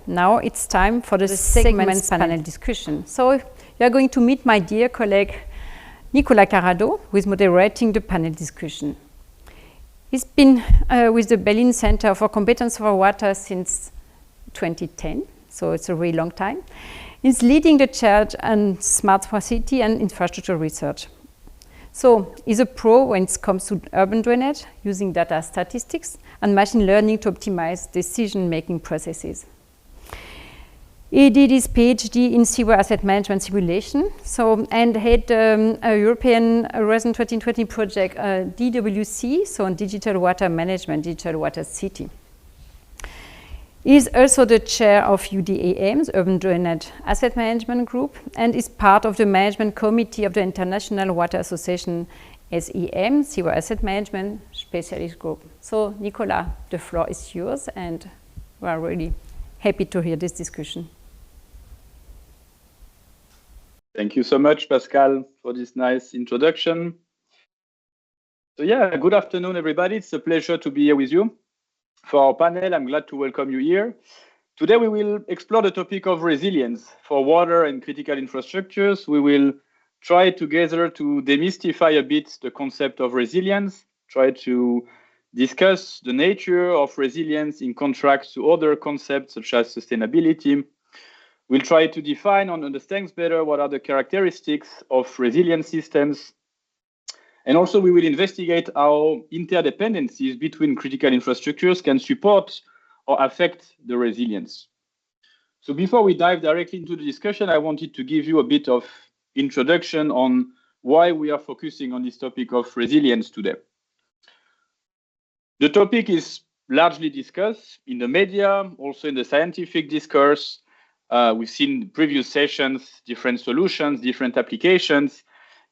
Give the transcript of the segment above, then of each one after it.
now it's time for the segments panel discussion. So you are going to meet my dear colleague Nicolas Carrado, who is moderating the panel discussion. He's been with the Berlin Center for Competence for Water since 2010, so it's a really long time. He's leading the charge on smart city and infrastructure research. So he's a pro when it comes to urban drainage, using data statistics and machine learning to optimize decision-making processes. He did his PhD in sewer asset management simulation, and had a European Horizon 2020 project, DWC, so on digital water management, digital water city. He is also the chair of UDAM's Urban Drainage Asset Management Group and is part of the management committee of the International Water Association SEM, Sewer Asset Management Specialist Group. So, Nicolas, the floor is yours, and we are really happy to hear this discussion. Thank you so much, Pascal, for this nice introduction. So yeah, good afternoon, everybody. It's a pleasure to be here with you. For our panel, I'm glad to welcome you here. Today, we will explore the topic of resilience for water and critical infrastructures. We will try together to demystify a bit the concept of resilience, try to discuss the nature of resilience in contrast to other concepts such as sustainability. We'll try to define and understand better what are the characteristics of resilient systems. And also, we will investigate how interdependencies between critical infrastructures can support or affect the resilience. So before we dive directly into the discussion, I wanted to give you a bit of introduction on why we are focusing on this topic of resilience today. The topic is largely discussed in the media, also in the scientific discourse. We've seen previous sessions, different solutions, different applications.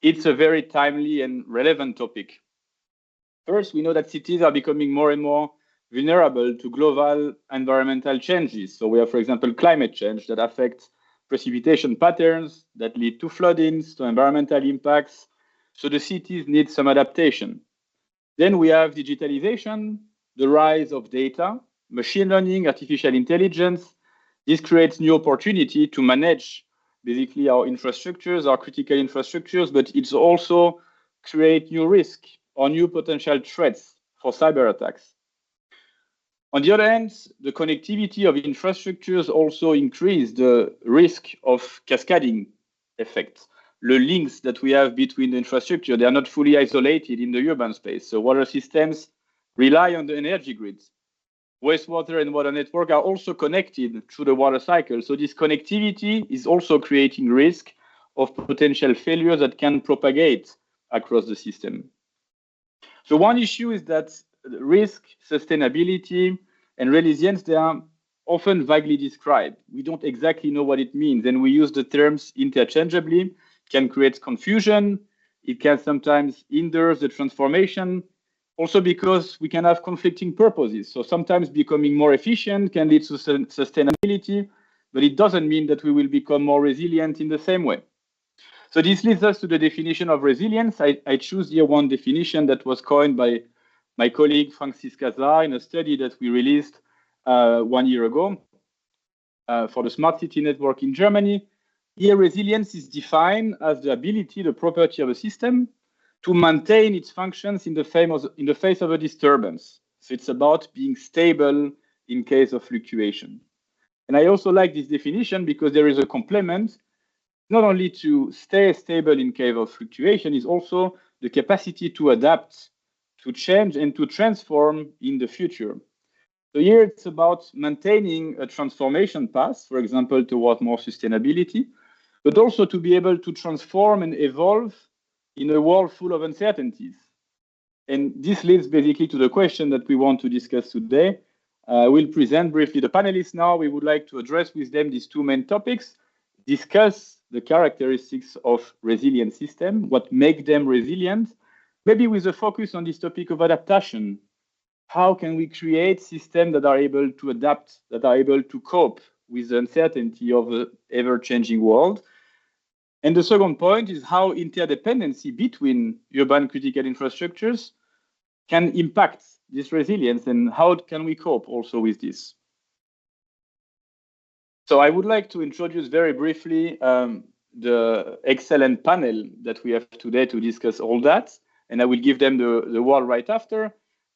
It's a very timely and relevant topic. First, we know that cities are becoming more and more vulnerable to global environmental changes. So we have, for example, climate change that affects precipitation patterns that lead to floodings, to environmental impacts. So the cities need some adaptation. Then we have digitalization, the rise of data, machine learning, artificial intelligence. This creates new opportunity to manage basically our infrastructures, our critical infrastructures, but it's also create new risk or new potential threats for cyber attacks. On the other hand, the connectivity of infrastructures also increase the risk of cascading effects. The links that we have between the infrastructure, they are not fully isolated in the urban space. So water systems rely on the energy grids. Wastewater and water network are also connected through the water cycle. So this connectivity is also creating risk of potential failures that can propagate across the system. So one issue is that risk, sustainability, and resilience, they are often vaguely described. We don't exactly know what it means, and we use the terms interchangeably. It can create confusion. It can sometimes hinder the transformation. Also because we can have conflicting purposes. So sometimes becoming more efficient can lead to sustainability, but it doesn't mean that we will become more resilient in the same way. So this leads us to the definition of resilience. I choose here one definition that was coined by my colleague Francis Casar in a study that we released 1 year ago for the Smart City Network in Germany. Here, resilience is defined as the ability, the property of a system to maintain its functions in the face of a disturbance. So it's about being stable in case of fluctuation. And I also like this definition because there is a complement, not only to stay stable in case of fluctuation, is also the capacity to adapt, to change, and to transform in the future. So here it's about maintaining a transformation path, for example, toward more sustainability, but also to be able to transform and evolve in a world full of uncertainties. And this leads basically to the question that we want to discuss today. We'll present briefly the panelists now. We would like to address with them these two main topics, discuss the characteristics of resilient systems, what makes them resilient, maybe with a focus on this topic of adaptation. How can we create systems that are able to adapt, that are able to cope with the uncertainty of the ever-changing world? And the second point is how interdependency between urban critical infrastructures can impact this resilience, and how can we cope also with this? So I would like to introduce very briefly the excellent panel that we have today to discuss all that, and I will give them the word right after.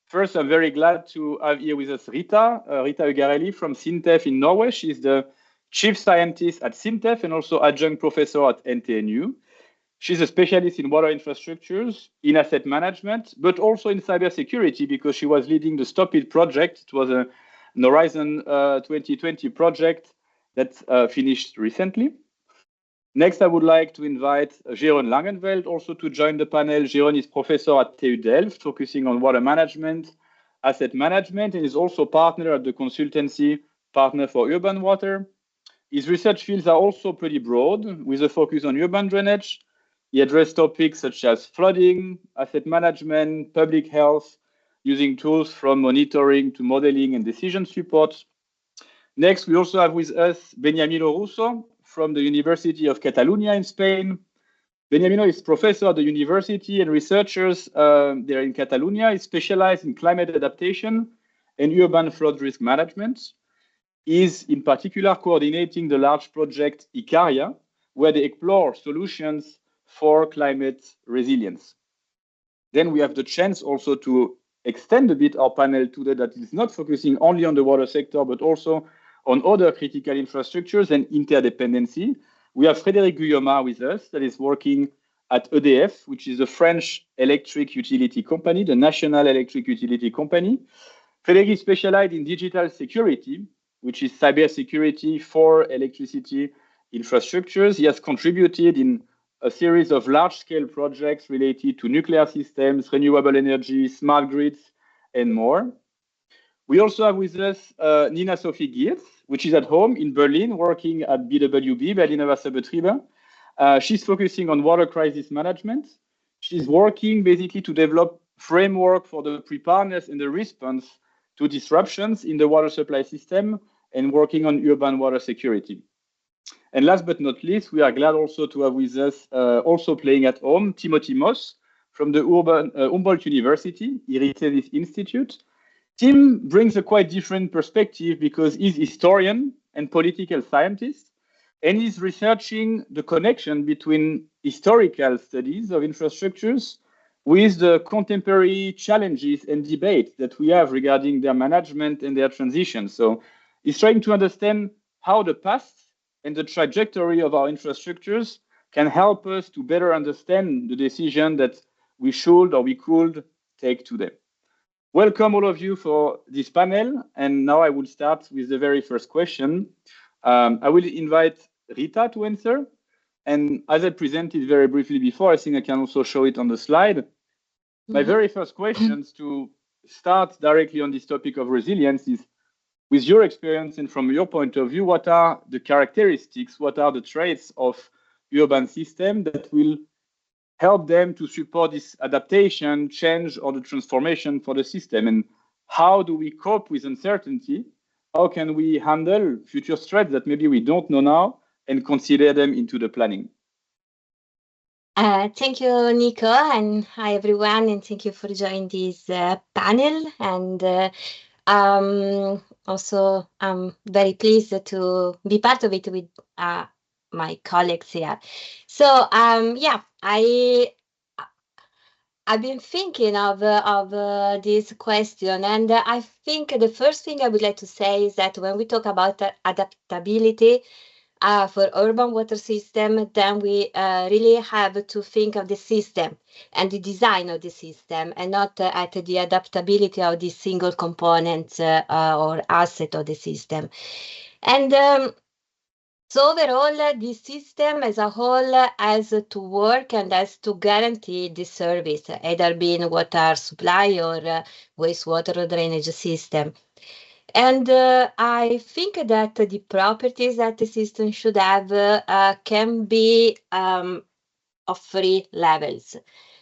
First, I'm very glad to have here with us Rita Ugarelli from SINTEF in Norway. She's the chief scientist at SINTEF and also adjunct professor at NTNU. She's a specialist in water infrastructures, in asset management, but also in cybersecurity because she was leading the Stop It project. It was an Horizon 2020 project that finished recently. Next, I would like to invite Jeroen Langenveld also to join the panel. Jeroen is professor at TU Delft, focusing on water management, asset management, and is also partner at the consultancy Partner for Urban Water. His research fields are also pretty broad, with a focus on urban drainage. He addressed topics such as flooding, asset management, public health, using tools from monitoring to modeling and decision support. Next, we also have with us Beniamino Russo from the University of Catalonia in Spain. Beniamino is professor at the university and researchers there in Catalonia. He specialized in climate adaptation and urban flood risk management. He is in particular coordinating the large project Icaria, where they explore solutions for climate resilience. Then we have the chance also to extend a bit our panel today that is not focusing only on the water sector, but also on other critical infrastructures and interdependency. We have Frédéric Guillomard with us that is working at EDF, which is a French electric utility company, the national electric utility company. Frédéric is specialized in digital security, which is cybersecurity for electricity infrastructures. He has contributed in a series of large-scale projects related to nuclear systems, renewable energy, smart grids, and more. We also have with us Nina Sophie Geertz, which is at home in Berlin, working at BWB, Berliner Wasserbetriebe. She's focusing on water crisis management. She's working basically to develop framework for the preparedness and the response to disruptions in the water supply system and working on urban water security. And last but not least, we are glad also to have with us, also playing at home, Timothy Moss from the Humboldt University, Iritis Institute. Tim brings a quite different perspective because he's a historian and political scientist, and he's researching the connection between historical studies of infrastructures with the contemporary challenges and debates that we have regarding their management and their transition. So he's trying to understand how the past and the trajectory of our infrastructures can help us to better understand the decision that we should or we could take today. Welcome all of you for this panel. And now I will start with the very first question. I will invite Rita to answer. And as I presented very briefly before, I think I can also show it on the slide. My very first questions to start directly on this topic of resilience is, with your experience and from your point of view, what are the characteristics, what are the traits of urban system that will help them to support this adaptation, change, or the transformation for the system? And how do we cope with uncertainty? How can we handle future threats that maybe we don't know now and consider them into the planning? Thank you, Nico, and hi everyone, and thank you for joining this panel. And also, I'm very pleased to be part of it with my colleagues here. So, yeah, I've been thinking of this question, and I think the first thing I would like to say is that when we talk about adaptability for urban water system, then we really have to think of the system and the design of the system, and not at the adaptability of the single component or asset of the system. And so overall, the system as a whole has to work and has to guarantee the service, either being water supply or wastewater drainage system. And I think that the properties that the system should have can be of three levels.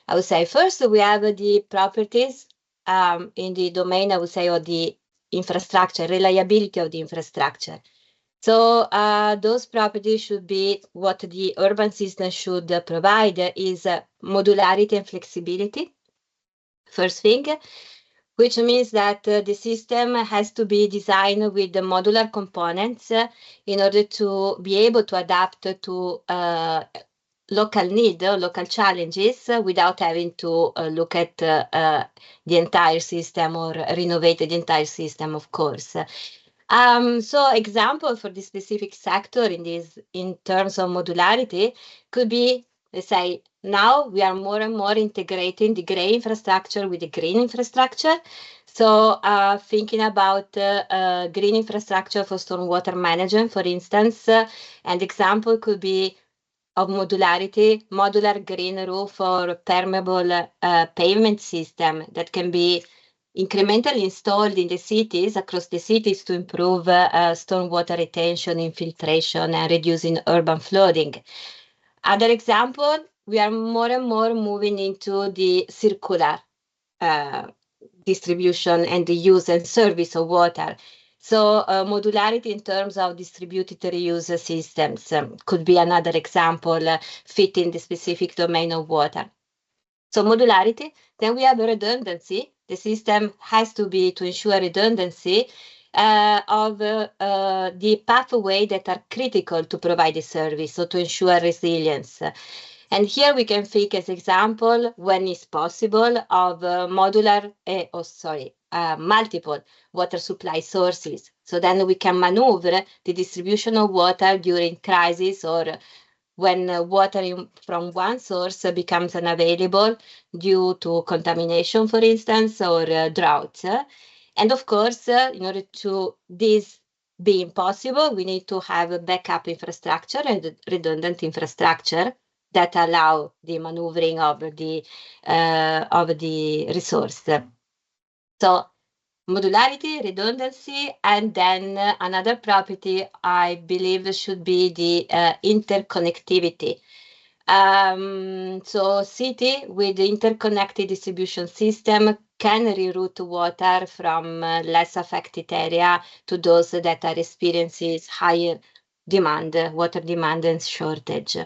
I would say first we have the properties in the domain, I would say, of the infrastructure, reliability of the infrastructure. So those properties should be what the urban system should provide is modularity and flexibility. First thing. which means that the system has to be designed with the modular components in order to be able to adapt to local need, local challenges, without having to look at the entire system or renovate the entire system, of course. So example for this specific sector in terms of modularity could be, let's say, now we are more and more integrating the gray infrastructure with the green infrastructure. So thinking about green infrastructure for stormwater management, for instance, an example could be of modularity, modular green roof or permeable pavement system that can be incrementally installed in the cities, across the cities, to improve stormwater retention, infiltration, and reducing urban flooding. Other example, we are more and more moving into the circular distribution and the use and service of water. So modularity in terms of distributed reuse systems could be another example fitting the specific domain of water. So modularity, then we have redundancy. The system has to ensure redundancy of the pathway that are critical to provide the service, so to ensure resilience. And here we can think as example, when it's possible, of multiple water supply sources. So then we can maneuver the distribution of water during crisis or when water from one source becomes unavailable due to contamination, for instance, or drought. And of course, in order to this being possible, we need to have a backup infrastructure and redundant infrastructure that allow the maneuvering of the resource. So modularity, redundancy, and then another property I believe should be the interconnectivity. So city with interconnected distribution system can reroute water from less affected area to those that are experiencing higher demand, water demand and shortage.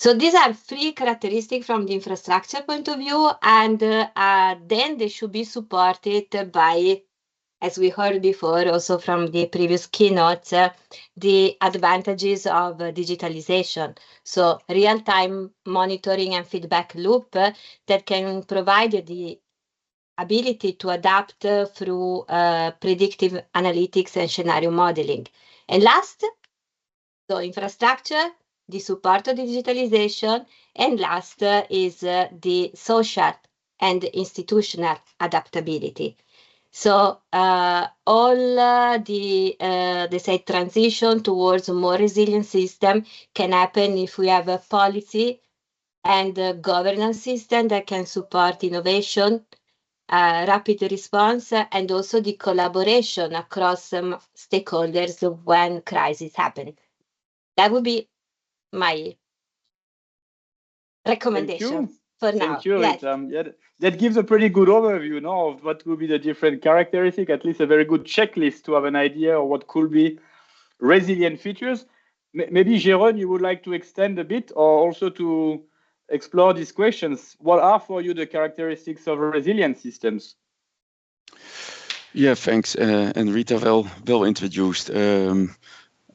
So these are three characteristics from the infrastructure point of view, and then they should be supported by, as we heard before, also from the previous keynotes, the advantages of digitalization. So real-time monitoring and feedback loop that can provide the ability to adapt through predictive analytics and scenario modeling. And last, so infrastructure, the support of digitalization, and last is the social and institutional adaptability. So all the transition towards a more resilient system can happen if we have a policy and a governance system that can support innovation, rapid response, and also the collaboration across stakeholders when crisis happen. That would be my recommendation for now. Thank you. Yes. That gives a pretty good overview of what will be the different characteristics, at least a very good checklist to have an idea of what could be resilient features. Maybe, Jérôme, you would like to extend a bit or also to explore these questions. What are for you the characteristics of resilient systems? Yeah, thanks. And Rita, well introduced.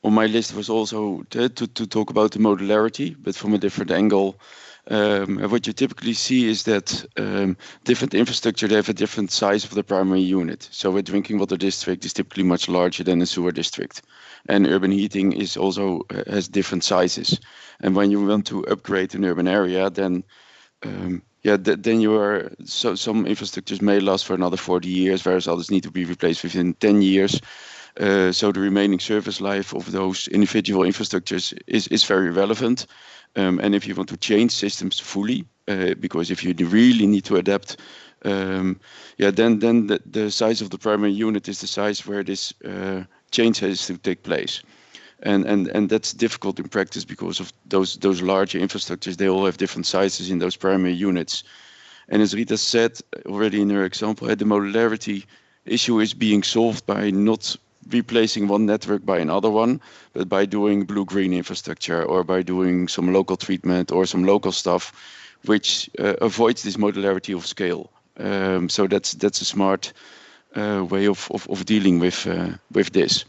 On my list was also to talk about the modularity, but from a different angle. What you typically see is that different infrastructure, they have a different size of the primary unit. So a drinking water district is typically much larger than a sewer district. And urban heating is also has different sizes. And when you want to upgrade an urban area, then then you are some infrastructures may last for another 40 years, whereas others need to be replaced within 10 years. So the remaining service life of those individual infrastructures is very relevant. And if you want to change systems fully, because if you really need to adapt, then the size of the primary unit is the size where this change has to take place. And that's difficult in practice because of those larger infrastructures. They all have different sizes in those primary units. And as Rita said already in her example, the modularity issue is being solved by not replacing one network by another one, but by doing blue-green infrastructure or by doing some local treatment or some local stuff, which avoids this modularity of scale. So that's a smart way of dealing with this.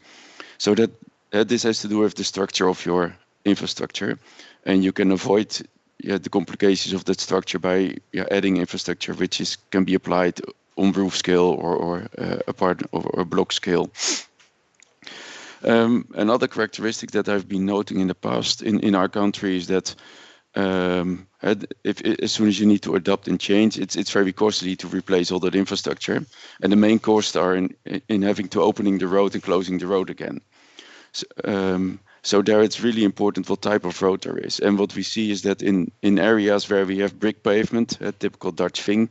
So that this has to do with the structure of your infrastructure, and you can avoid the complications of that structure by adding infrastructure which can be applied on roof scale or apart or block scale. Another characteristic that I've been noting in the past in our country is that as soon as you need to adapt and change, it's very costly to replace all that infrastructure, and the main costs are in having to opening the road and closing the road again. So there it's really important what type of road there is, and what we see is that in areas where we have brick pavement, a typical Dutch thing,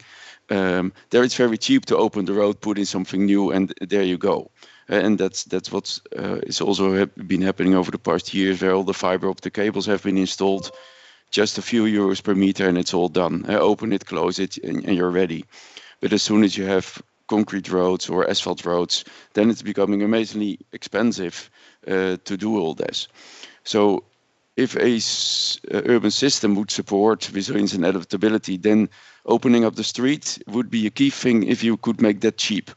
there it's very cheap to open the road, put in something new, and there you go. And that's what's is also been happening over the past years, where all the fiber optic cables have been installed, just a few euros per meter, and it's all done. Open it, close it, and you're ready. But as soon as you have concrete roads or asphalt roads, then it's becoming amazingly expensive to do all this. So if a urban system would support resilience and adaptability, then opening up the street would be a key thing if you could make that cheap.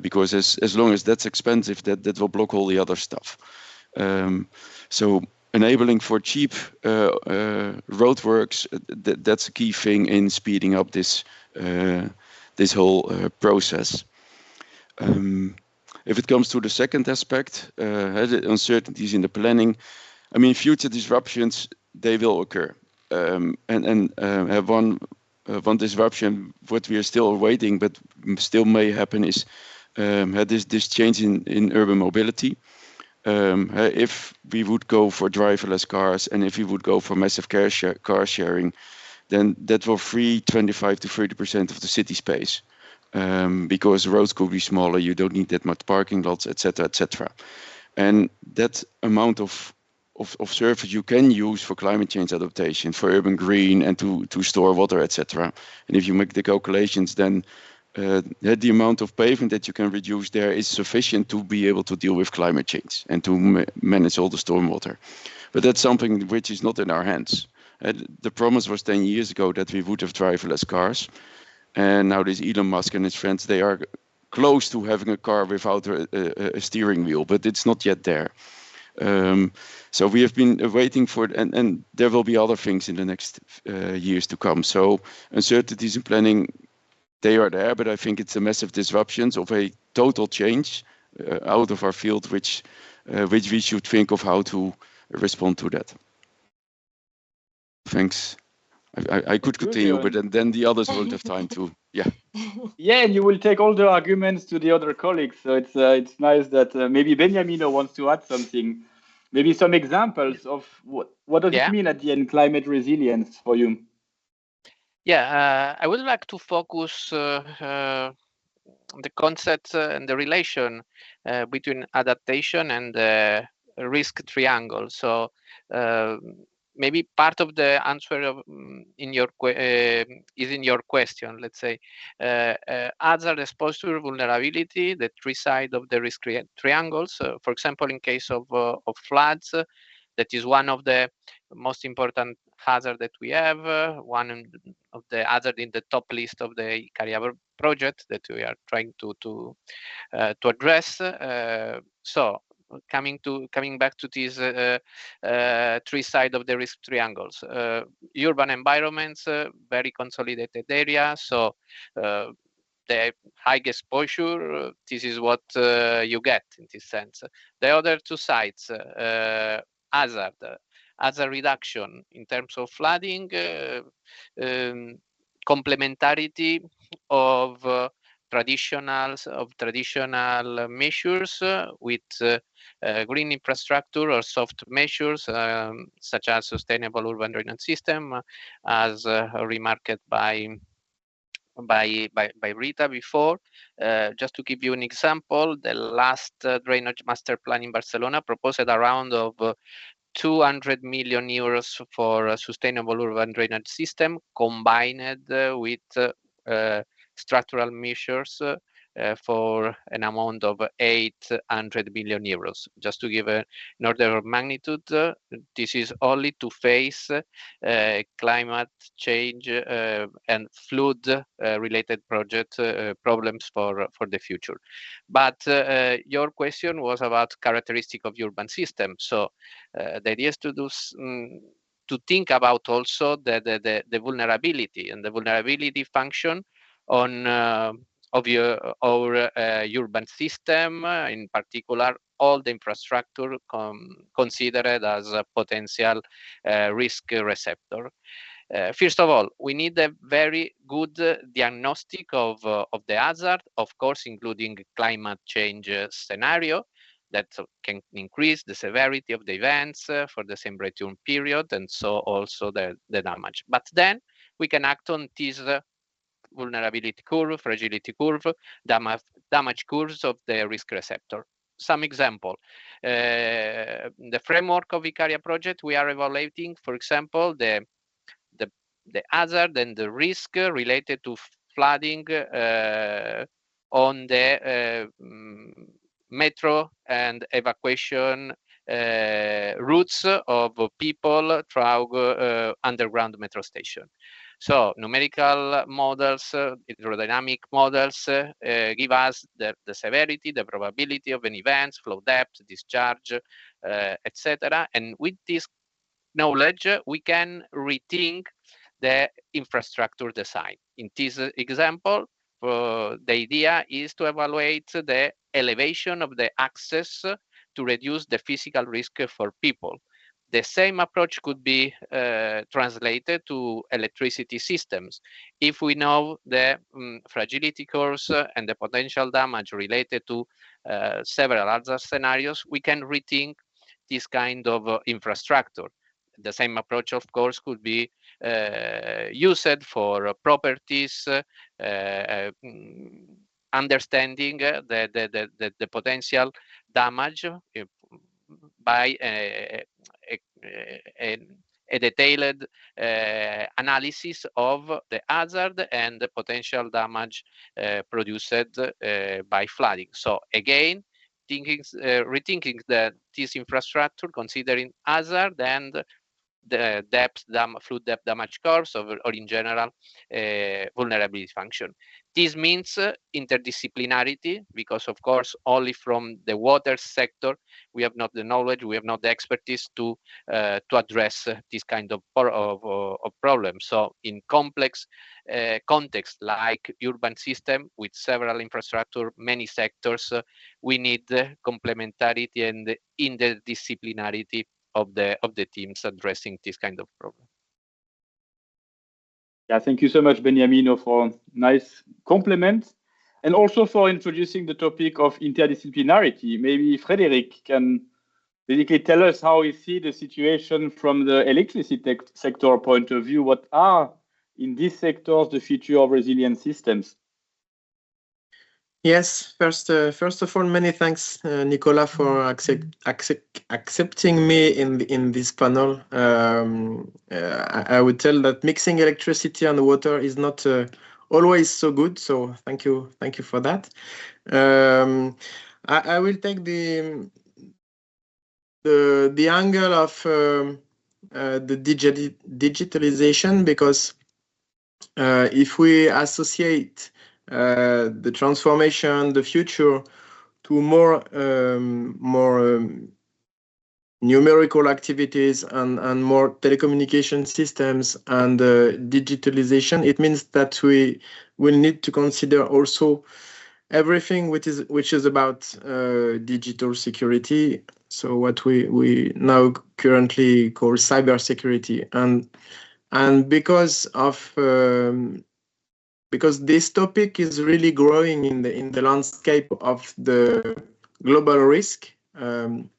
Because as long as that's expensive, that will block all the other stuff. So enabling for cheap roadworks, that's a key thing in speeding up this whole process. If it comes to the second aspect, the uncertainties in the planning, I mean, future disruptions, they will occur. Have one disruption, what we are still awaiting, but still may happen, is this change in urban mobility. If we would go for driverless cars and if we would go for massive car sharing, then that will free 25 to 30% of the city space, because roads could be smaller, you don't need that much parking lots, etc., etc. And that amount of surface you can use for climate change adaptation, for urban green, and to store water, etc. And if you make the calculations, then the amount of pavement that you can reduce there is sufficient to be able to deal with climate change and to manage all the stormwater. But that's something which is not in our hands. The promise was 10 years ago that we would have driverless cars, and now this Elon Musk and his friends, they are close to having a car without a steering wheel, but it's not yet there. So we have been waiting for it, and there will be other things in the next years to come. So uncertainties in planning, they are there, but I think it's a massive disruptions of a total change out of our field, which we should think of how to respond to that. Thanks. I could continue, but then the others won't have time to. Yeah. Yeah, and you will take all the arguments to the other colleagues. So it's nice that maybe Beniamino wants to add something. Maybe some examples of what does it mean at the end, climate resilience for you? Yeah, I would like to focus the concept and the relation between adaptation and the risk triangle. So maybe part of the answer is in your question. Let's say hazard, exposure, vulnerability, the three sides of the risk triangles. For example, in case of floods, that is one of the most important hazard that we have. One of the hazard in the top list of the Cariaber project that we are trying to address. So coming back to these three sides of the risk triangles, urban environments, very consolidated area. So the high exposure, this is what you get in this sense. The other two sides, hazard reduction in terms of flooding, complementarity of traditional measures with green infrastructure or soft measures such as sustainable urban drainage system, as remarked by Rita before. Just to give you an example, the last drainage master plan in Barcelona proposed a round of 200 million euros for a sustainable urban drainage system combined with structural measures for an amount of 800 million euros. Just to give an order of magnitude, this is only to face climate change and flood related project problems for the future. But your question was about characteristic of urban system. So the idea is to do to think about also the vulnerability and the vulnerability function on of our urban system, in particular all the infrastructure considered as a potential risk receptor. First of all, we need a very good diagnostic of the hazard, of course, including climate change scenario that can increase the severity of the events for the same return period, and so also the damage. But then we can act on this vulnerability curve, fragility curve, damage curves of the risk receptor. Some example, the framework of Icaria project, we are evaluating, for example, the hazard and the risk related to flooding on the metro and evacuation routes of people through underground metro station. So numerical models, hydrodynamic models give us the severity, the probability of an event, flow depth, discharge, etc. And with this knowledge, we can rethink the infrastructure design. In this example, the idea is to evaluate the elevation of the access to reduce the physical risk for people. The same approach could be translated to electricity systems. If we know the fragility curves and the potential damage related to several other scenarios, we can rethink this kind of infrastructure. The same approach, of course, could be used for properties, understanding the potential damage by a detailed analysis of the hazard and the potential damage produced by flooding. So again, rethinking this infrastructure, considering hazard and the flood depth damage curves, or in general vulnerability function. This means interdisciplinarity, because of course only from the water sector we have not the knowledge, we have not the expertise to address this kind of problem. So in complex context like urban system with several infrastructure, many sectors, we need complementarity and interdisciplinarity of the teams addressing this kind of problem. Yeah, thank you so much, Beniamino, for a nice compliment, and also for introducing the topic of interdisciplinarity. Maybe Frédéric can basically tell us how we see the situation from the electricity sector point of view. What are, in these sectors, the future of resilient systems? Yes, first of all, many thanks, Nicola, for accepting me in this panel. I would tell that mixing electricity and water is not always so good. So thank you for that. I will take the angle of the digitalization, because if we associate the transformation, the future, to more numerical activities and more telecommunication systems and digitalization, it means that we will need to consider also everything which is about digital security. So what we now currently call cybersecurity, and because this topic is really growing in the landscape of the global risk, in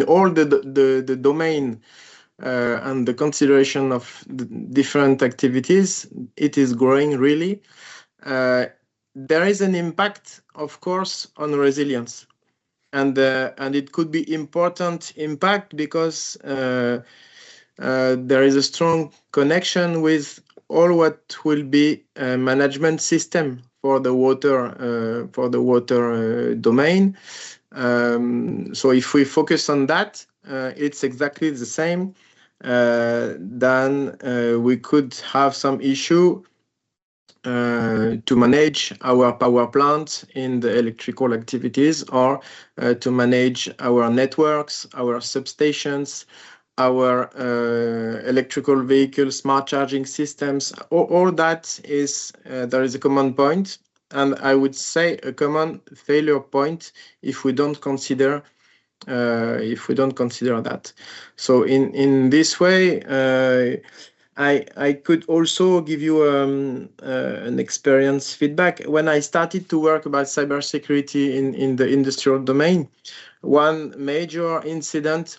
all the domain and the consideration of the different activities, it is growing really. There is an impact, of course, on resilience, and it could be important impact because there is a strong connection with all what will be a management system for the water domain. So if we focus on that, it's exactly the same. Then we could have some issue to manage our power plants in the electrical activities, or to manage our networks, our substations, our electrical vehicles, smart charging systems. All that is, there is a common point, and I would say a common failure point if we don't consider that. So in this way, I could also give you an experience feedback. When I started to work about cybersecurity in the industrial domain, one major incident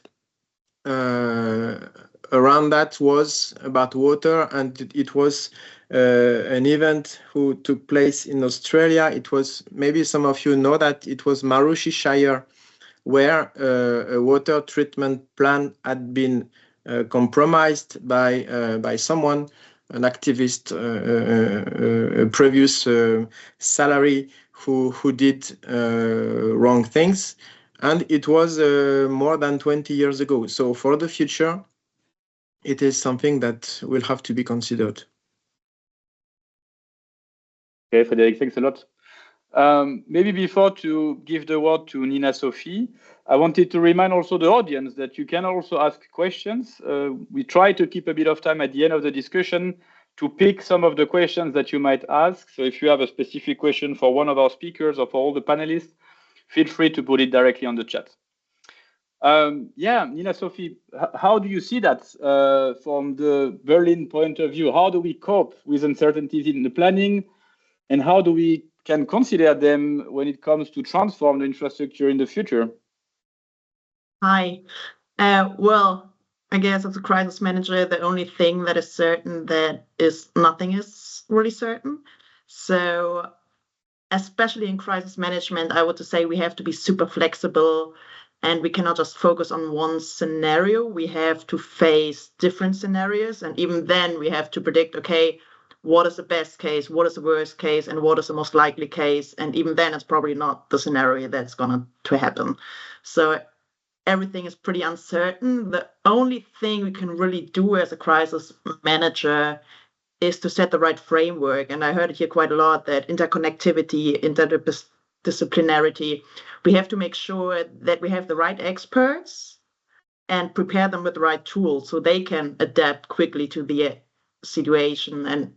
around that was about water, and it was an event who took place in Australia. It was, maybe some of you know that, it was Maroochydore, where a water treatment plant had been compromised by someone, an activist, a previous salary who did wrong things, and it was more than 20 years ago. So for the future, it is something that will have to be considered. Okay, Frédéric, thanks a lot. Maybe before to give the word to Nina Sophie, I wanted to remind also the audience that you can also ask questions. We try to keep a bit of time at the end of the discussion to pick some of the questions that you might ask. So if you have a specific question for one of our speakers or for all the panelists, feel free to put it directly on the chat. Yeah, Nina Sophie, how do you see that from the Berlin point of view? How do we cope with uncertainties in the planning, and how do we can consider them when it comes to transform the infrastructure in the future? Hi. Well, I guess as a crisis manager, the only thing that is certain nothing is really certain. So especially in crisis management, I would say we have to be super flexible, and we cannot just focus on one scenario. We have to face different scenarios, and even then we have to predict, okay, what is the best case, what is the worst case, and what is the most likely case. And even then it's probably not the scenario that's going to happen. So everything is pretty uncertain. The only thing we can really do as a crisis manager is to set the right framework. And I heard it here quite a lot, that interconnectivity, interdisciplinarity, we have to make sure that we have the right experts and prepare them with the right tools so they can adapt quickly to the situation and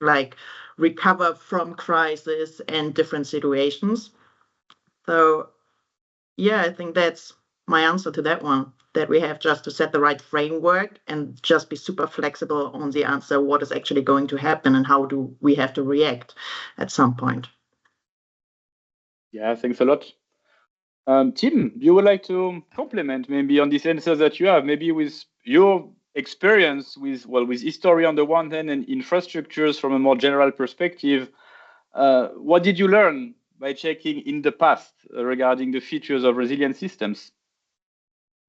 like recover from crisis and different situations. So yeah, I think that's my answer to that one, that we have just to set the right framework and just be super flexible on the answer, what is actually going to happen and how do we have to react at some point. Yeah, thanks a lot. Tim, you would like to complement maybe on this answer that you have, maybe with your experience with history on the one hand and infrastructures from a more general perspective. What did you learn by checking in the past regarding the features of resilient systems?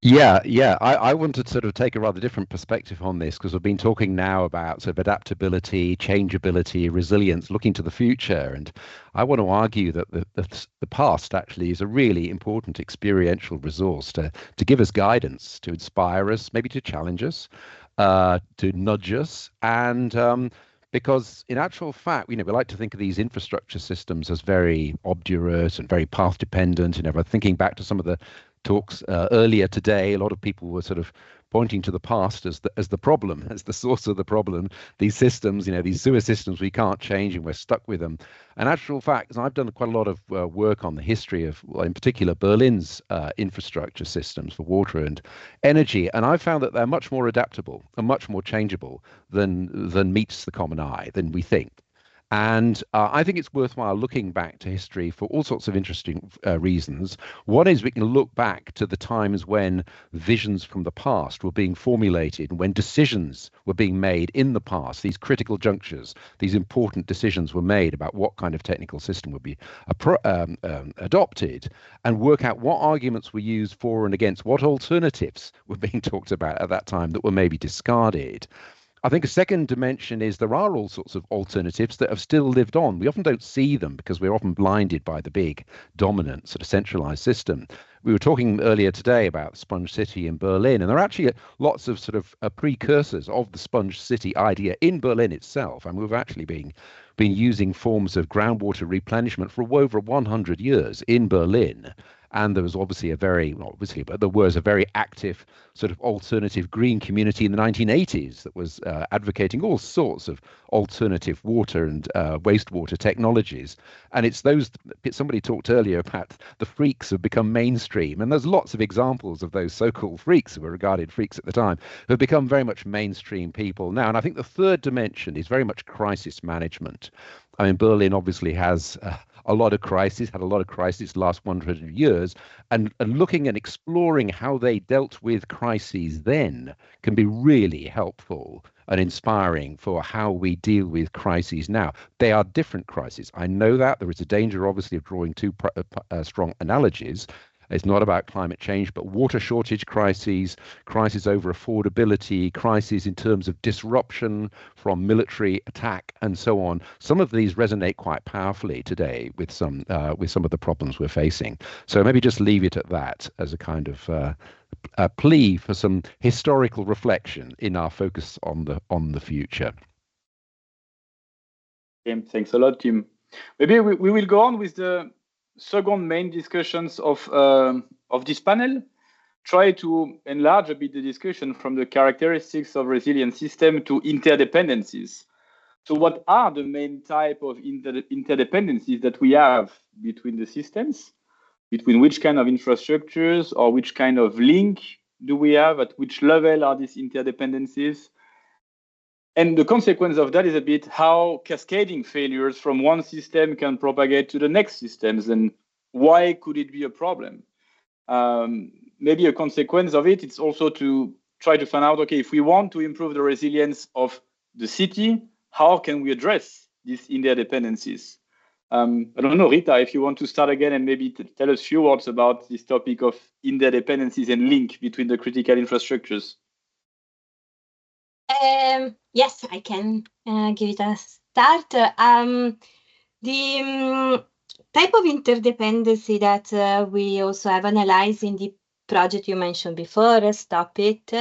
Yeah, I want to sort of take a rather different perspective on this, because we've been talking now about sort of adaptability, changeability, resilience, looking to the future. And I want to argue that the past actually is a really important experiential resource to give us guidance, to inspire us, maybe to challenge us, to nudge us. And because in actual fact, we like to think of these infrastructure systems as very obdurate and very path dependent. Thinking back to some of the talks earlier today, a lot of people were sort of pointing to the past as the problem, as the source of the problem. These systems, these sewer systems, we can't change and we're stuck with them. And actual fact, I've done quite a lot of work on the history of, in particular, Berlin's infrastructure systems for water and energy, and I found that they're much more adaptable and much more changeable than meets the common eye, than we think. And I think it's worthwhile looking back to history for all sorts of interesting reasons. One is we can look back to the times when visions from the past were being formulated, when decisions were being made in the past, these critical junctures, these important decisions were made about what kind of technical system would be adopted, and work out what arguments were used for and against, what alternatives were being talked about at that time that were maybe discarded. I think a second dimension is there are all sorts of alternatives that have still lived on. We often don't see them because we're often blinded by the big, dominant, sort of centralized system. We were talking earlier today about Sponge City in Berlin, and there are actually lots of sort of precursors of the Sponge City idea in Berlin itself. And we've actually been using forms of groundwater replenishment for over 100 years in Berlin. And there was obviously but there was a very active sort of alternative green community in the 1980s that was advocating all sorts of alternative water and wastewater technologies. And it's those, somebody talked earlier about the freaks have become mainstream. And there's lots of examples of those so-called freaks who were regarded freaks at the time who have become very much mainstream people now. And I think the third dimension is very much crisis management. I mean, Berlin obviously has a lot of crises, had a lot of crises the last 100 years, and looking and exploring how they dealt with crises then can be really helpful and inspiring for how we deal with crises now. They are different crises. I know that there is a danger, obviously, of drawing too strong analogies. It's not about climate change, but water shortage crises, crises over affordability, crises in terms of disruption from military attack, and so on. Some of these resonate quite powerfully today with some of the problems we're facing. So maybe just leave it at that as a kind of a plea for some historical reflection in our focus on the future. Okay, thanks a lot, Tim. Maybe we will go on with the second main discussions of this panel. Try to enlarge a bit the discussion from the characteristics of resilient system to interdependencies. So what are the main type of interdependencies that we have between the systems? Between which kind of infrastructures or which kind of link do we have? At which level are these interdependencies? And the consequence of that is a bit how cascading failures from one system can propagate to the next systems, and why could it be a problem? Maybe a consequence of it, it's also to try to find out, okay, if we want to improve the resilience of the city, how can we address these interdependencies? I don't know, Rita, if you want to start again and maybe tell us a few words about this topic of interdependencies and link between the critical infrastructures. Yes, I can give it a start. The type of interdependency that we also have analyzed in the project you mentioned before, Stop It,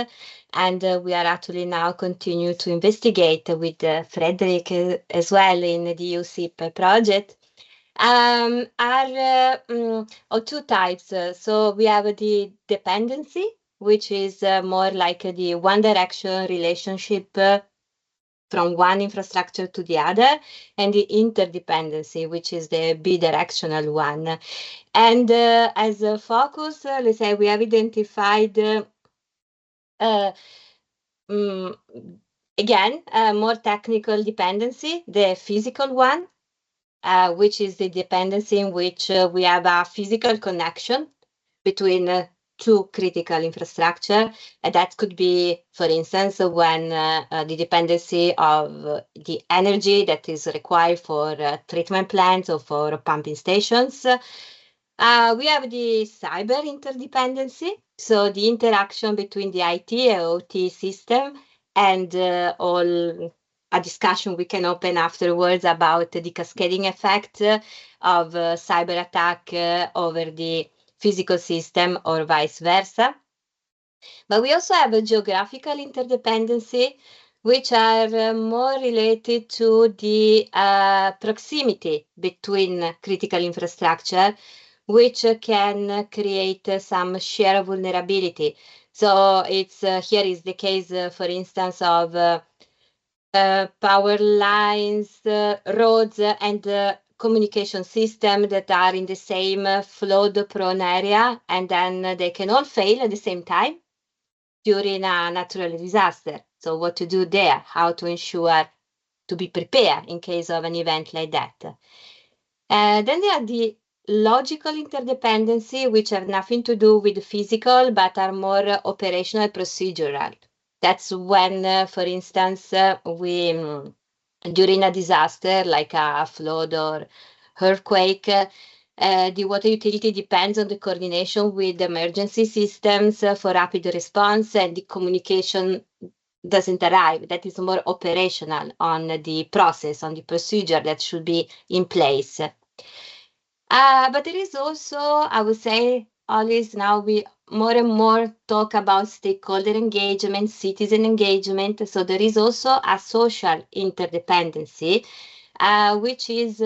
and we are actually now continue to investigate with Frederick as well in the UCIP project, are of two types. So we have the dependency, which is more like the one direction relationship from one infrastructure to the other, and the interdependency, which is the bidirectional one. And as a focus, let's say we have identified again more technical dependency, the physical one, which is the dependency in which we have a physical connection between two critical infrastructure, and that could be, for instance, when the dependency of the energy that is required for treatment plants or for pumping stations. We have the cyber interdependency, so the interaction between the IT and OT system, and all a discussion we can open afterwards about the cascading effect of cyber attack over the physical system or vice versa. But we also have a geographical interdependency, which are more related to the proximity between critical infrastructure, which can create some shared vulnerability. So it's here is the case, for instance, of power lines, roads, and communication system that are in the same flood-prone area, and then they can all fail at the same time during a natural disaster. So what to do there, how to ensure to be prepared in case of an event like that. Then there are the logical interdependency, which have nothing to do with the physical, but are more operational, procedural. That's when, for instance, we, during a disaster like a flood or earthquake, the water utility depends on the coordination with emergency systems for rapid response and the communication doesn't arrive. That is more operational on the process, on the procedure that should be in place. But there is also, I would say, always now we more and more talk about stakeholder engagement, citizen engagement. So there is also a social interdependency, which is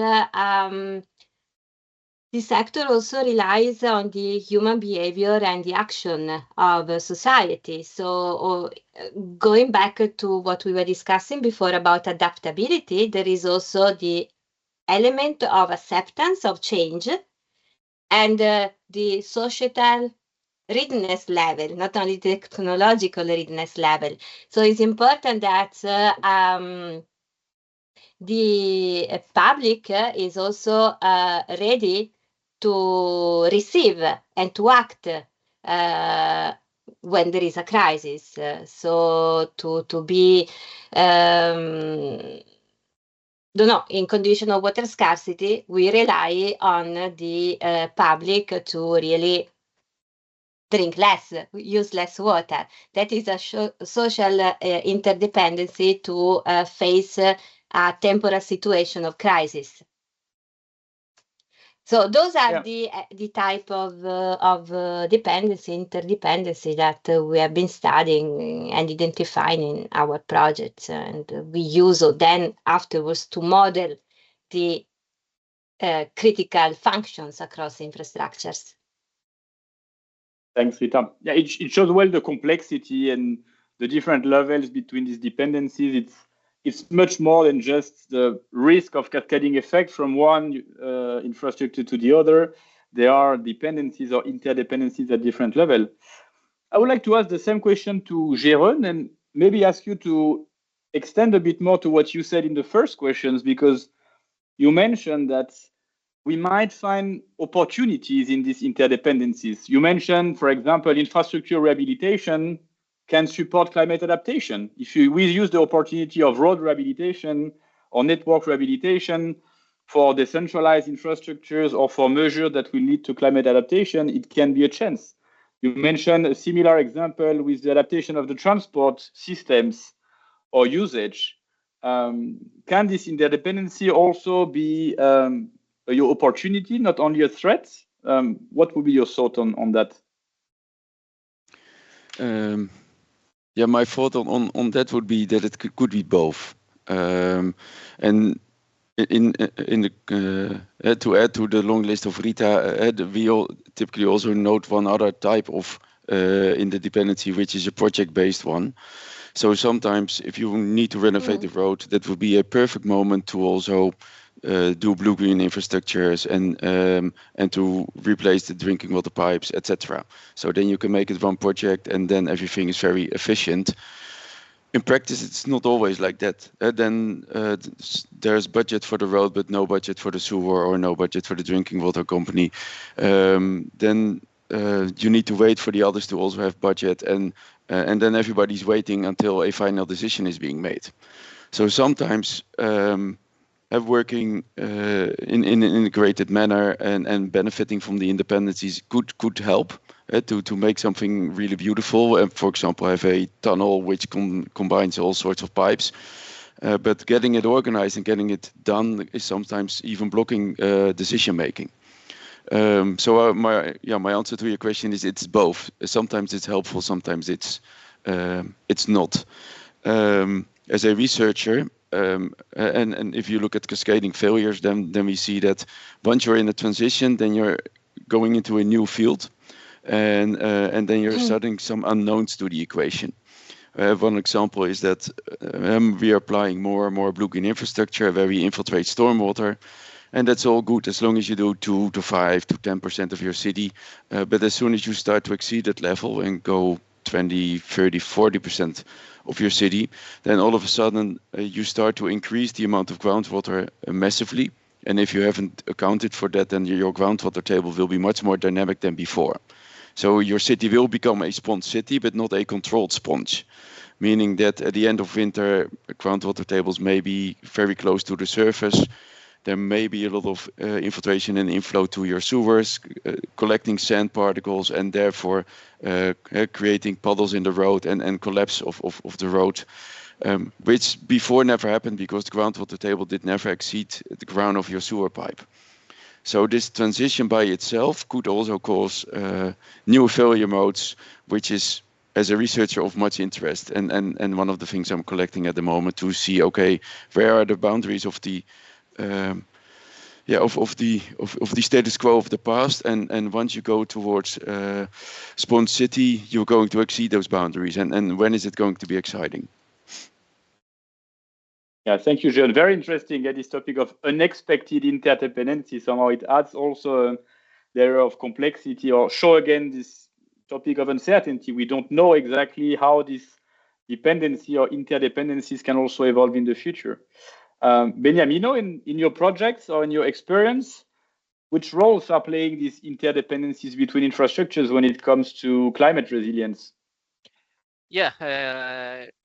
the sector also relies on the human behavior and the action of society. So going back to what we were discussing before about adaptability, there is also the element of acceptance of change and the societal readiness level, not only the technological readiness level. So it's important that the public is also ready to receive and to act when there is a crisis. So to be in condition of water scarcity, we rely on the public to really drink less, use less water. That is a social interdependency to face a temporal situation of crisis. So those are the type of dependency, interdependency that we have been studying and identifying in our projects, and we use then afterwards to model the critical functions across infrastructures. Thanks, Rita. Yeah, it shows well the complexity and the different levels between these dependencies. It's much more than just the risk of cascading effect from one infrastructure to the other. There are dependencies or interdependencies at different levels. I would like to ask the same question to Jérôme and maybe ask you to extend a bit more to what you said in the first questions, because you mentioned that we might find opportunities in these interdependencies. You mentioned, for example, infrastructure rehabilitation can support climate adaptation. If we use the opportunity of road rehabilitation or network rehabilitation for decentralized infrastructures or for measures that will lead to climate adaptation, it can be a chance. You mentioned a similar example with the adaptation of the transport systems or usage. Can this interdependency also be your opportunity, not only a threat? What would be your thought on that? Yeah, my thought on that would be that it could be both. And in the to add to the long list of Rita, we all typically also note one other type of interdependency, which is a project-based one. So sometimes if you need to renovate the road, that would be a perfect moment to also do blue-green infrastructures and to replace the drinking water pipes, etc. So then you can make it one project and then everything is very efficient. In practice, it's not always like that. Then there's budget for the road, but no budget for the sewer or no budget for the drinking water company. Then you need to wait for the others to also have budget, and then everybody's waiting until a final decision is being made. So sometimes working in an integrated manner and benefiting from the independencies could help to make something really beautiful. And for example, have a tunnel which combines all sorts of pipes. But getting it organized and getting it done is sometimes even blocking decision making. So my answer to your question is it's both. Sometimes it's helpful, sometimes it's not. As a researcher, and if you look at cascading failures, then we see that once you're in a transition, then you're going into a new field, and then you're starting some unknowns to the equation. One example is that we are applying more and more blue-green infrastructure where we infiltrate stormwater. And that's all good as long as you do 2 to 5 to 10% of your city. But as soon as you start to exceed that level and go 20, 30, 40% of your city, then all of a sudden you start to increase the amount of groundwater massively. And if you haven't accounted for that, then your groundwater table will be much more dynamic than before. So your city will become a sponge city, but not a controlled sponge. Meaning that at the end of winter, groundwater tables may be very close to the surface. there may be a lot of infiltration and inflow to your sewers, collecting sand particles, and therefore creating puddles in the road and collapse of the road, which before never happened because the groundwater table did never exceed the ground of your sewer pipe. So this transition by itself could also cause new failure modes, which is, as a researcher, of much interest. And one of the things I'm collecting at the moment to see, okay, where are the boundaries of the of the status quo of the past, and once you go towards Sponge City, you're going to exceed those boundaries, and when is it going to be exciting? Yeah, thank you, Jean. Very interesting, this topic of unexpected interdependency. Somehow it adds also a layer of complexity, or show again this topic of uncertainty. We don't know exactly how this dependency or interdependencies can also evolve in the future. Beniamino, in your projects or in your experience, which roles are playing these interdependencies between infrastructures when it comes to climate resilience? Yeah,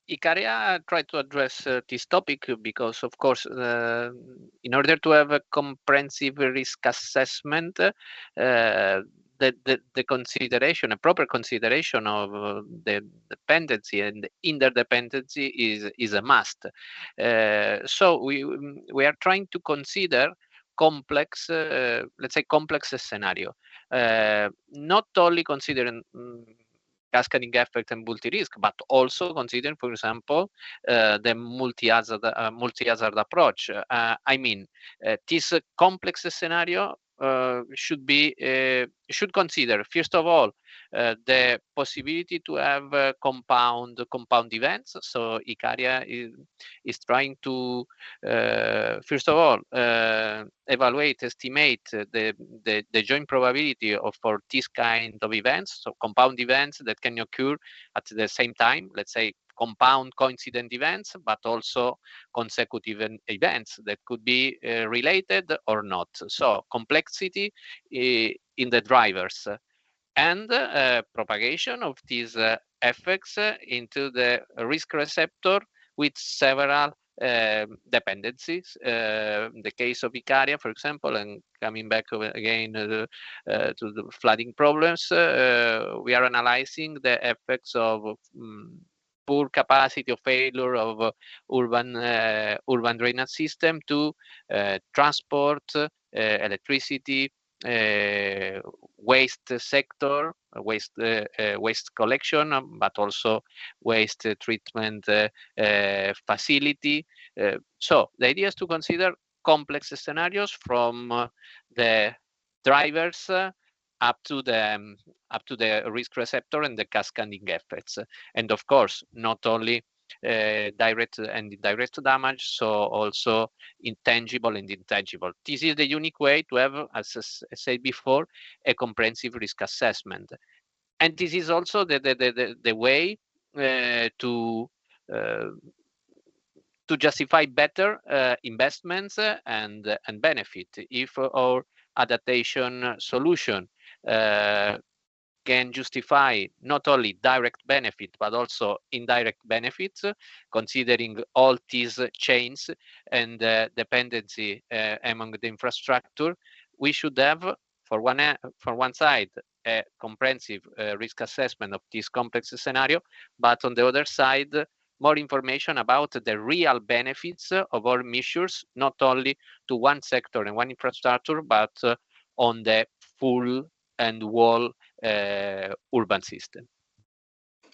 Icaria tried to address this topic because, of course, in order to have a comprehensive risk assessment, the consideration, a proper consideration of the dependency and interdependency is a must. So we are trying to consider complex, let's say, complex scenario, not only considering cascading effect and multi-risk, but also considering, for example, the multi-hazard approach. I mean, this complex scenario should consider, first of all, the possibility to have compound events. So Icaria is trying to, first of all, evaluate, estimate the joint probability for this kind of events, so compound events that can occur at the same time, let's say compound coincident events, but also consecutive events that could be related or not. So complexity in the drivers and propagation of these effects into the risk receptor with several dependencies. The case of Icaria, for example, and coming back again to the flooding problems, we are analyzing the effects of poor capacity of failure of urban drainage system to transport, electricity, waste sector, waste collection, but also waste treatment facility. So the idea is to consider complex scenarios from the drivers up to the risk receptor and the cascading effects, and of course not only direct and indirect damage, so also intangible and intangible. This is the unique way to have, as I said before, a comprehensive risk assessment, and this is also the way to justify better investments and benefit. If our adaptation solution can justify not only direct benefit but also indirect benefits, considering all these chains and dependency among the infrastructure, we should have, for one side, a comprehensive risk assessment of this complex scenario, but on the other side, more information about the real benefits of our measures, not only to one sector and one infrastructure, but on the full and whole urban system.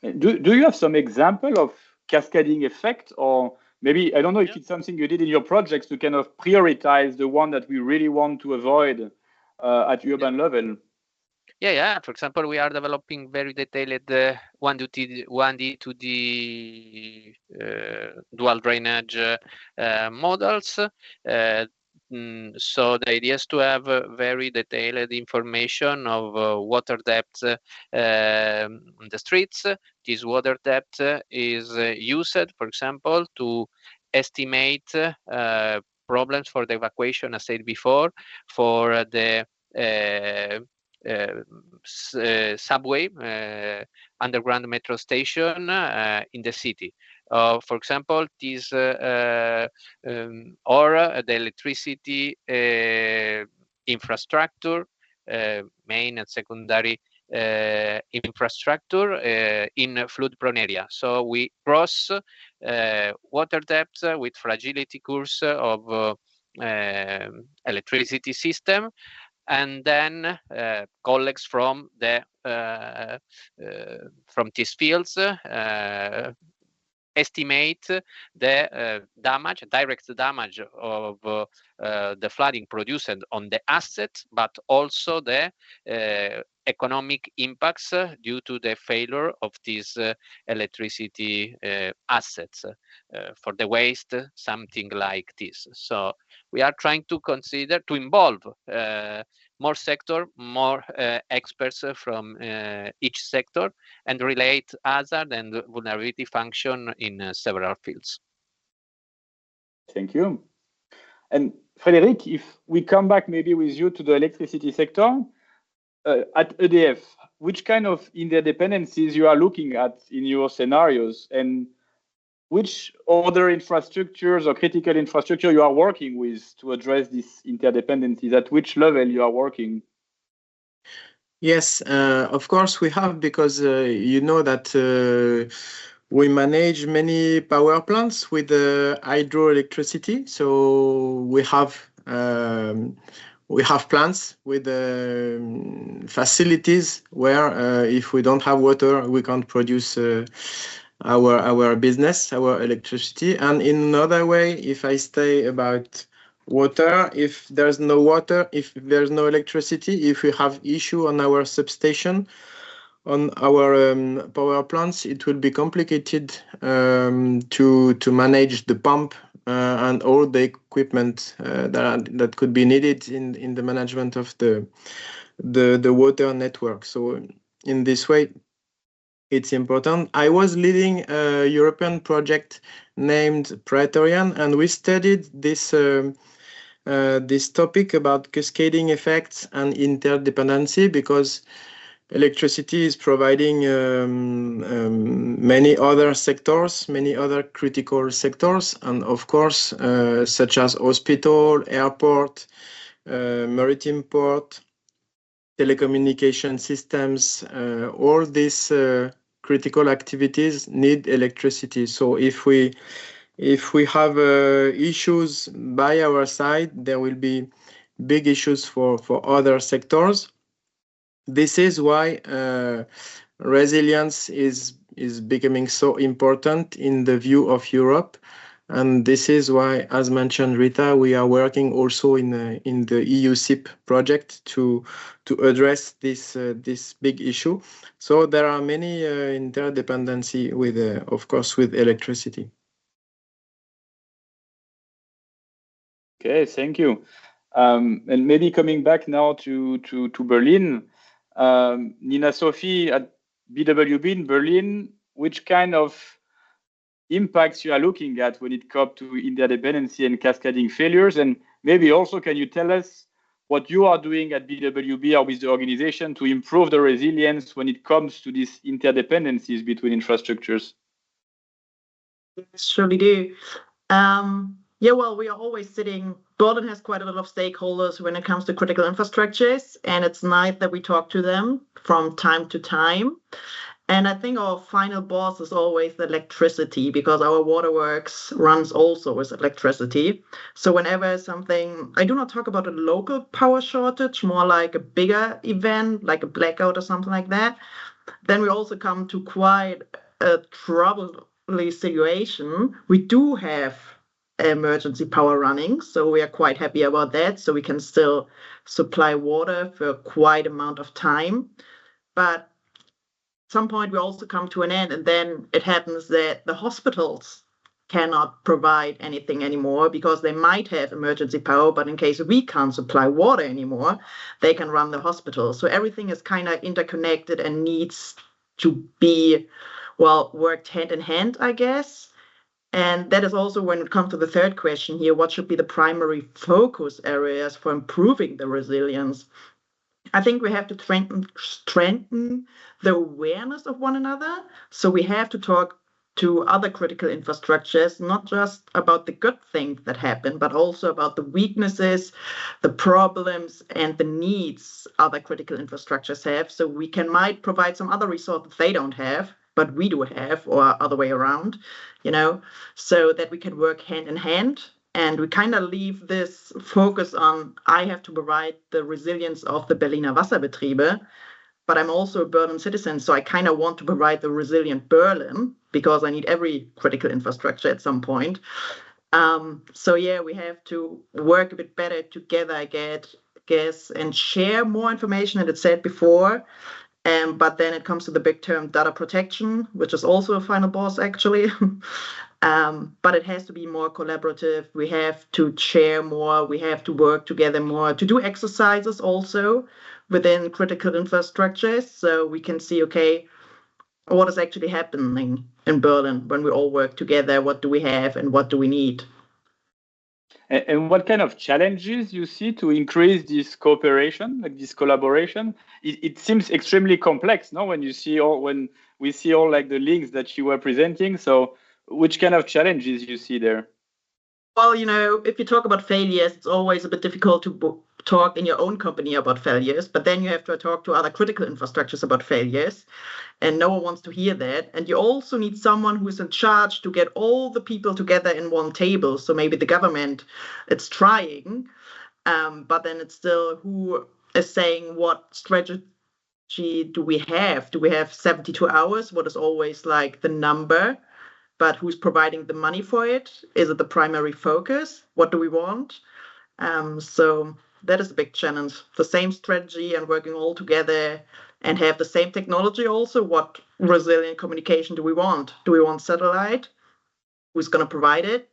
Do you have some example of cascading effect, or maybe, I don't know if it's something you did in your projects to kind of prioritize the one that we really want to avoid at urban level? Yeah. For example, we are developing very detailed 1D to the dual drainage models. So the idea is to have very detailed information of water depth on the streets. This water depth is used, for example, to estimate problems for the evacuation, as I said before, for the subway, underground metro station in the city. For example, this or the electricity infrastructure, main and secondary infrastructure in flood-prone area. So we cross water depth with fragility curves of electricity system, and then colleagues from these fields estimate the direct damage of the flooding produced on the asset, but also the economic impacts due to the failure of these electricity assets. For the waste, something like this. So we are trying to consider to involve more sector, more experts from each sector, and relate hazard and vulnerability function in several fields. Thank you. And Frédéric, if we come back maybe with you to the electricity sector, at EDF, which kind of interdependencies you are looking at in your scenarios, and which other infrastructures or critical infrastructure you are working with to address these interdependencies, at which level you are working? Yes, of course we have, because you know that we manage many power plants with hydroelectricity. So we have plants with facilities where if we don't have water, we can't produce our business, our electricity. And in another way, if I say about water, if there's no water, if there's no electricity, if we have issue on our substation, on our power plants, it will be complicated to manage the pump and all the equipment that could be needed in the management of the water network. So in this way, it's important. I was leading a European project named Praetorian, and we studied this topic about cascading effects and interdependency, because electricity is providing many other sectors, many other critical sectors, and of course, such as hospital, airport, maritime port, telecommunication systems, all these critical activities need electricity. So if we have issues by our side, there will be big issues for other sectors. This is why resilience is becoming so important in the view of Europe. And this is why, as mentioned, Rita, we are working also in the EU SIP project to address this big issue. So there are many interdependency with, of course, with electricity. Okay, thank you. And maybe coming back now to Berlin, Nina Sophie at BWB in Berlin, which kind of impacts you are looking at when it comes to interdependency and cascading failures? And maybe also, can you tell us what you are doing at BWB or with the organization to improve the resilience when it comes to these interdependencies between infrastructures? Surely do. Yeah, well, we are always sitting. Berlin has quite a lot of stakeholders when it comes to critical infrastructures, and it's nice that we talk to them from time to time. And I think our final boss is always the electricity, because our waterworks runs also with electricity. So whenever something, I do not talk about a local power shortage, more like a bigger event, like a blackout or something like that, then we also come to quite a troubling situation. We do have emergency power running, so we are quite happy about that. So we can still supply water for quite amount of time. But some point we also come to an end, and then it happens that the hospitals cannot provide anything anymore, because they might have emergency power, but in case we can't supply water anymore, they can run the hospital. So everything is kind of interconnected and needs to be, well, worked hand in hand, I guess. And that is also when it comes to the third question here, what should be the primary focus areas for improving the resilience? I think we have to strengthen the awareness of one another. So we have to talk to other critical infrastructures, not just about the good things that happen, but also about the weaknesses, the problems, and the needs other critical infrastructures have. So we might provide some other resources they don't have, but we do have, or other way around, so that we can work hand in hand. And we kind of leave this focus on, I have to provide the resilience of the Berliner Wasserbetriebe, but I'm also a Berlin citizen, so I kind of want to provide the resilient Berlin because I need every critical infrastructure at some point. So yeah, we have to work a bit better together, I guess, and share more information, as it said before. But then it comes to the big term data protection, which is also a final boss, actually. But it has to be more collaborative. We have to share more. We have to work together more, to do exercises also within critical infrastructures, so we can see, okay, what is actually happening in Berlin when we all work together? What do we have and what do we need? And what kind of challenges you see to increase this cooperation, like this collaboration? It seems extremely complex, no? When we see all like the links that you were presenting. So, which kind of challenges you see there? Well, if you talk about failures, it's always a bit difficult to talk in your own company about failures, but then you have to talk to other critical infrastructures about failures, and no one wants to hear that. And you also need someone who is in charge to get all the people together in one table. So maybe the government, it's trying, but then it's still who is saying what strategy do we have? Do we have 72 hours? What is always like the number? But who's providing the money for it? Is it the primary focus? What do we want? So that is a big challenge. The same strategy and working all together and have the same technology also. What resilient communication do we want? Do we want satellite? Who's going to provide it?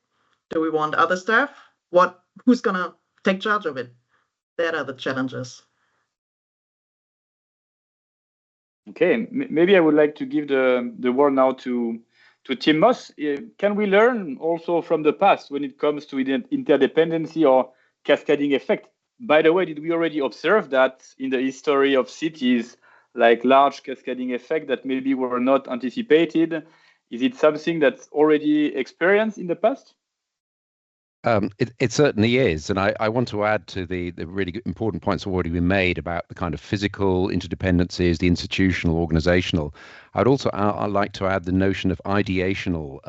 Do we want other stuff? Who's going to take charge of it? That are the challenges. Okay, maybe I would like to give the word now to Tim Moss. Can we learn also from the past when it comes to interdependency or cascading effect? By the way, did we already observe that in the history of cities, like large cascading effect that maybe were not anticipated? Is it something that's already experienced in the past? It certainly is. And I want to add to the really important points already been made about the kind of physical interdependencies, the institutional, organizational. I'd also like to add the notion of ideational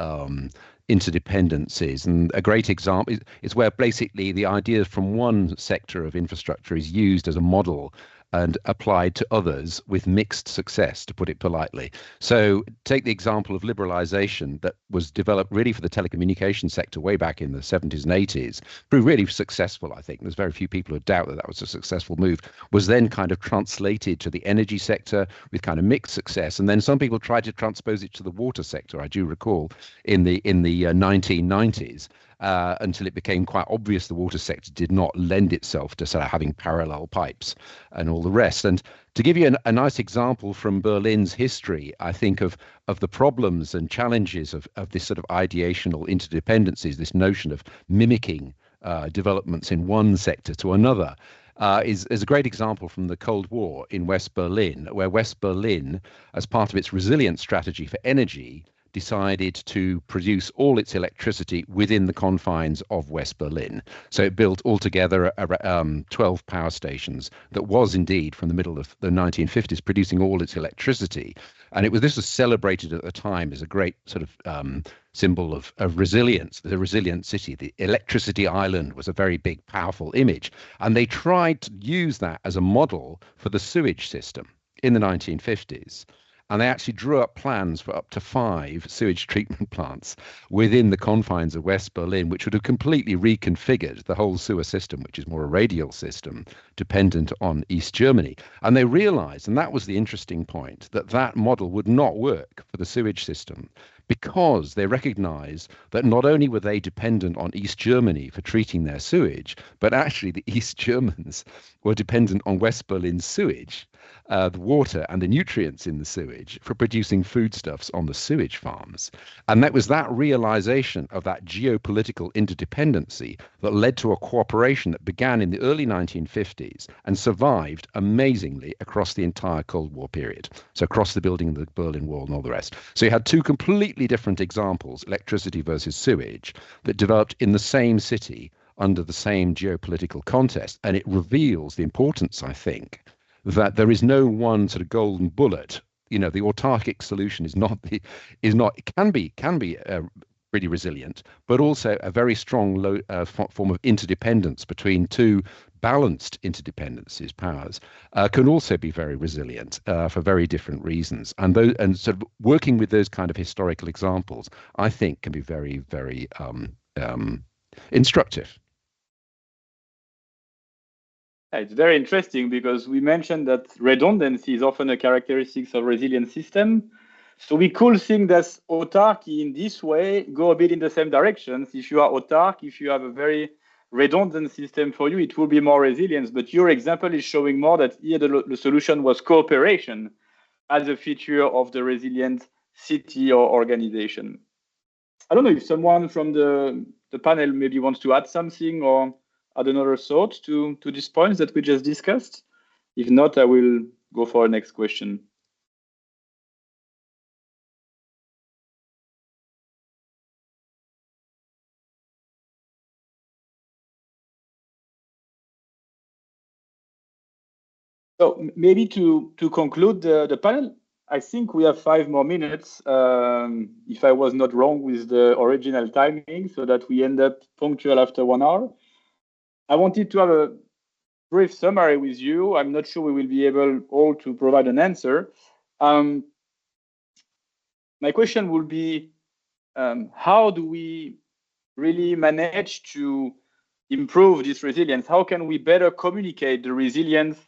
interdependencies. And a great example is where basically the idea from one sector of infrastructure is used as a model and applied to others with mixed success, to put it politely. So take the example of liberalization that was developed really for the telecommunications sector way back in the 70s and 80s. Proved really successful, I think. There's very few people who doubt that that was a successful move. Was then kind of translated to the energy sector with kind of mixed success. And then some people tried to transpose it to the water sector, I do recall, in the 1990s. Until it became quite obvious the water sector did not lend itself to sort of having parallel pipes and all the rest. And to give you a nice example from Berlin's history, I think of the problems and challenges of this sort of ideational interdependencies, this notion of mimicking developments in one sector to another. Is a great example from the Cold War in West Berlin, where West Berlin, as part of its resilience strategy for energy, decided to produce all its electricity within the confines of West Berlin. So it built altogether 12 power stations that was indeed, from the middle of the 1950s, producing all its electricity. And this was celebrated at the time as a great sort of symbol of resilience, the resilient city. The electricity island was a very big, powerful image. And they tried to use that as a model for the sewage system in the 1950s. And they actually drew up plans for up to 5 sewage treatment plants within the confines of West Berlin, which would have completely reconfigured the whole sewer system, which is more a radial system, dependent on East Germany. And they realized, and that was the interesting point, that model would not work for the sewage system, because they recognized that not only were they dependent on East Germany for treating their sewage, but actually the East Germans were dependent on West Berlin's sewage, the water and the nutrients in the sewage, for producing foodstuffs on the sewage farms. And that was that realization of that geopolitical interdependency that led to a cooperation that began in the early 1950s and survived amazingly across the entire Cold War period. So across the building of the Berlin Wall and all the rest. So you had two completely completely different examples, electricity versus sewage, that developed in the same city under the same geopolitical context. And it reveals the importance, I think, that there is no one sort of golden bullet. You know, the autarkic solution is not it can be really resilient, but also a very strong form of interdependence between two balanced interdependencies, powers, can also be very resilient for very different reasons. And sort of working with those kind of historical examples, I think, can be very, very instructive. It's very interesting because we mentioned that redundancy is often a characteristic of resilient system. So we could think that autarky in this way go a bit in the same directions. If you are autark, if you have a very redundant system for you, it will be more resilient. But your example is showing more that here the solution was cooperation as a feature of the resilient city or organization. I don't know if someone from the panel maybe wants to add something or add another thought to these points that we just discussed. If not, I will go for our next question. So maybe to conclude the panel, I think we have 5 more minutes, if I was not wrong with the original timing, so that we end up punctual after 1 hour. I wanted to have a brief summary with you. I'm not sure we will be able all to provide an answer. My question will be, how do we really manage to improve this resilience? How can we better communicate the resilience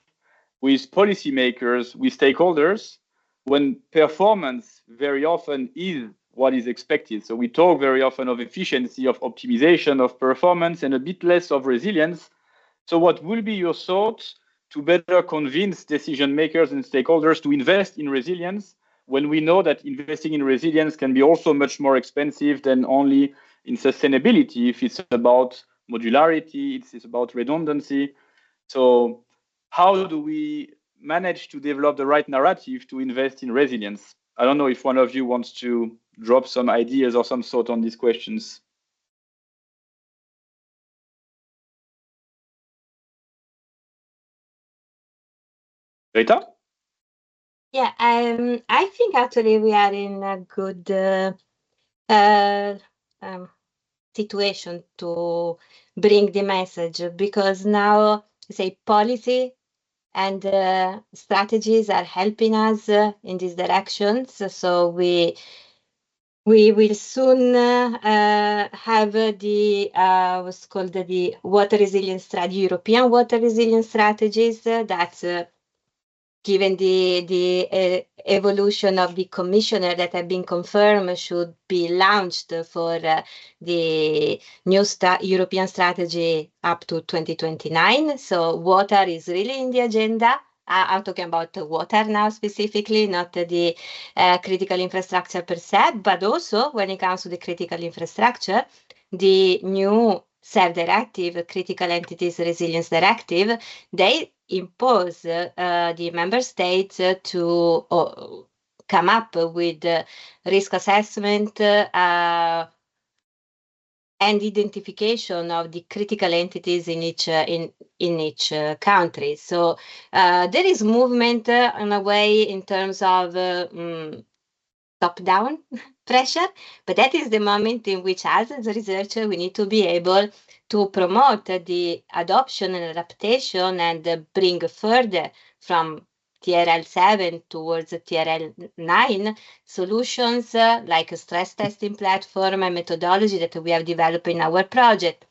with policymakers, with stakeholders, when performance very often is what is expected? So we talk very often of efficiency, of optimization, of performance, and a bit less of resilience. So what will be your thoughts to better convince decision makers and stakeholders to invest in resilience, when we know that investing in resilience can be also much more expensive than only in sustainability, if it's about modularity, it's about redundancy? So how do we manage to develop the right narrative to invest in resilience? I don't know if one of you wants to drop some ideas or some thought on these questions. Rita? Yeah, I think actually we are in a good situation to bring the message, because now, say, policy and strategies are helping us in these directions. So we will soon have the what's called the water resilience strategy, European water resilience strategies. That's given the evolution of the commissioner that have been confirmed, should be launched for the new European strategy up to 2029. So water is really in the agenda. I'm talking about water now specifically, not the critical infrastructure per se, but also when it comes to the critical infrastructure, the new CEF directive, Critical Entities Resilience Directive, they impose the member states to come up with risk assessment and identification of the critical entities in each country. So there is movement in a way in terms of top-down pressure, but that is the moment in which, as a researcher, we need to be able to promote the adoption and adaptation and bring further from TRL 7 towards TRL 9 solutions like a stress testing platform and methodology that we have developed in our project.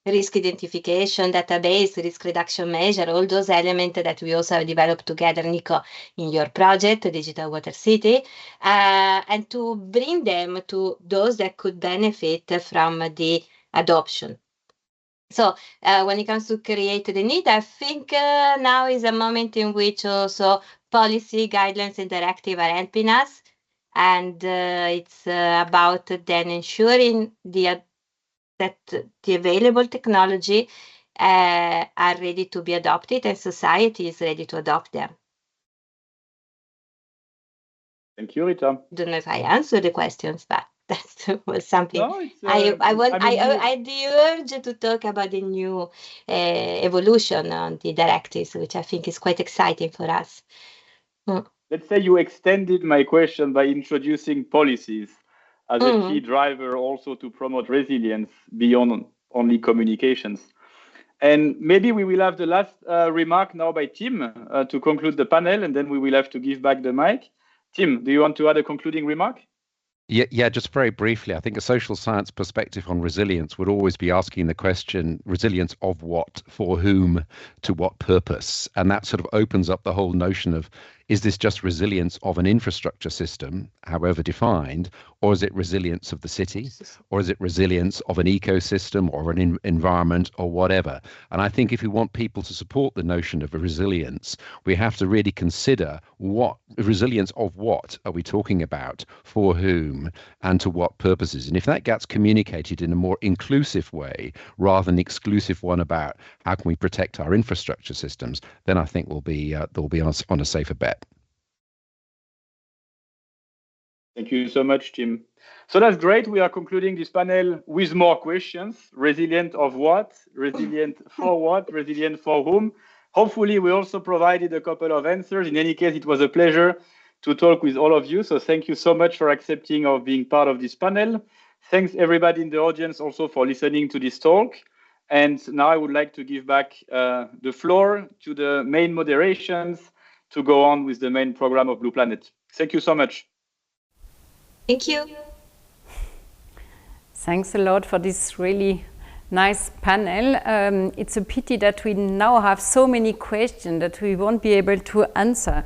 Risk identification, database, risk reduction measure, all those elements that we also have developed together, Nico, in your project, Digital Water City, and to bring them to those that could benefit from the adoption. So when it comes to create the need, I think now is a moment in which also policy guidelines and directive are helping us. And it's about then ensuring that the available technology are ready to be adopted and society is ready to adopt them. Thank you, Rita. Don't know if I answered the questions, but that was something. No, it's, I had the urge to talk about the new evolution on the directives, which I think is quite exciting for us. Let's say you extended my question by introducing policies as a key driver also to promote resilience beyond only communications. And maybe we will have the last remark now by Tim to conclude the panel, and then we will have to give back the mic. Tim, do you want to add a concluding remark? Yeah, just very briefly, I think a social science perspective on resilience would always be asking the question, resilience of what, for whom, to what purpose? And that sort of opens up the whole notion of, is this just resilience of an infrastructure system, however defined, or is it resilience of the city, or is it resilience of an ecosystem or an environment or whatever? And I think if we want people to support the notion of a resilience, we have to really consider what resilience of what are we talking about, for whom, and to what purposes. And if that gets communicated in a more inclusive way rather than exclusive one about how can we protect our infrastructure systems, then I think we'll be on a safer bet. Thank you so much, Tim. So that's great. We are concluding this panel with more questions. Resilient of what? Resilient for what? Resilient for whom? Hopefully, we also provided a couple of answers. In any case, it was a pleasure to talk with all of you. So thank you so much for accepting of being part of this panel. Thanks everybody in the audience also for listening to this talk. And now I would like to give back the floor to the main moderations to go on with the main program of Blue Planet. Thank you so much. Thank you. Thanks a lot for this really nice panel. It's a pity that we now have so many questions that we won't be able to answer.